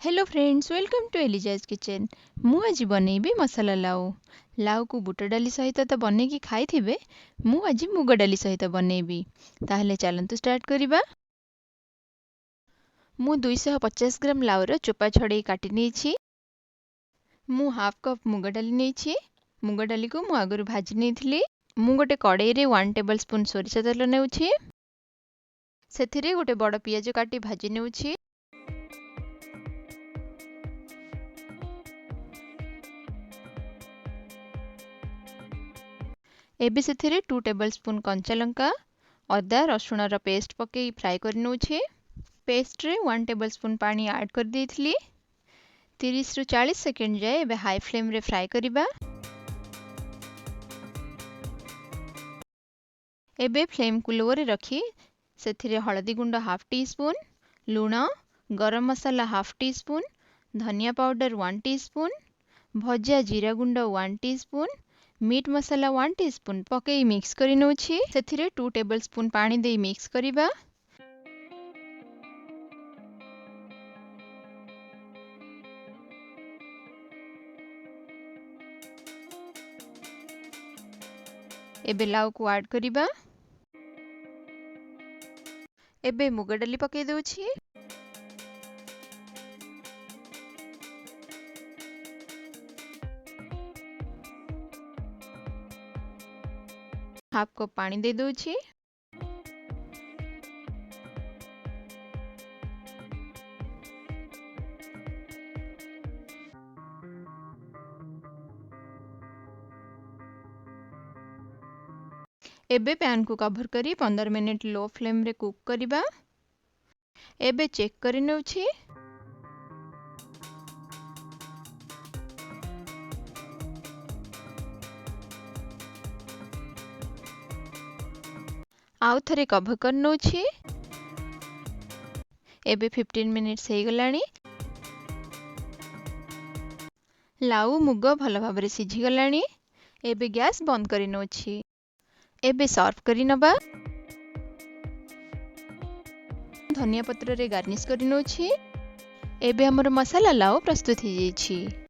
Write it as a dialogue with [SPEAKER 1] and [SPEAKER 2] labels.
[SPEAKER 1] Hello friends, welcome to Eliza's kitchen. मु आज बनैबी मसाला लाउ। लाउ को बुट डाली सहित तो बनैकी खाइथिबे, मु आज मुग डाली सहित बनैबी। ताहले चलंतु स्टार्ट करिबा। मु 250 ग्राम लाउर चोपा छड़े काटी नेछि। मु हाफ कप मुग डाली नेछि। मुग डाली को मु आगरु भाजी नेथिली। मु गोटे कड़ाई रे 1 टेबल स्पून सोरिष तेल नेउछि। सेथिरे गोटे बड़ पियाज काटी भाजी नेउछि। एबे सेथिरे 2 टेबल स्पून कंचा लंका, अदा रसुण रा पेस्ट पके फ्राई कर नउछि। पेस्ट रे 1 टेबल स्पून पानी ऐड कर देथिली। 30 रु 40 सेकंड जाए एबे हाई फ्लेम रे फ्राई करिबा। एबे फ्लेम को लो रे रखी सेथिरे हळदी गुंड हाफ टी स्पून, लूण, गरम मसाला हाफ टी स्पून, धनिया पाउडर 1 टी स्पून, भजा जीरा गुंड 1 टी स्पून, मीट मसाला 1 टी स्पून पके मिक्स करि नउछि। सेथिरे 2 टेबल स्पून पानी दे मिक्स करिबा। एबे लाउ को ऐड करिबा। एबे मुग डाली पके दउछि। हाफ कप पानी दे दउछि। एबे पैन को कवर करी 15 मिनिट लो फ्लेम रे कुक करिबा। एबे चेक करि नउछि। आउ थरे कवर कर नउछि। एबे 15 मिनिट्स हे गलानी। लाउ मुग भल भाबरे सिझी गलानी। एबे गैस बंद करि नउछि। एबे सर्व करि नबा। धनिया पत्र रे गार्निश करि नउछि। एबे हमर मसाला लाउ प्रस्तुत हो जाइछि।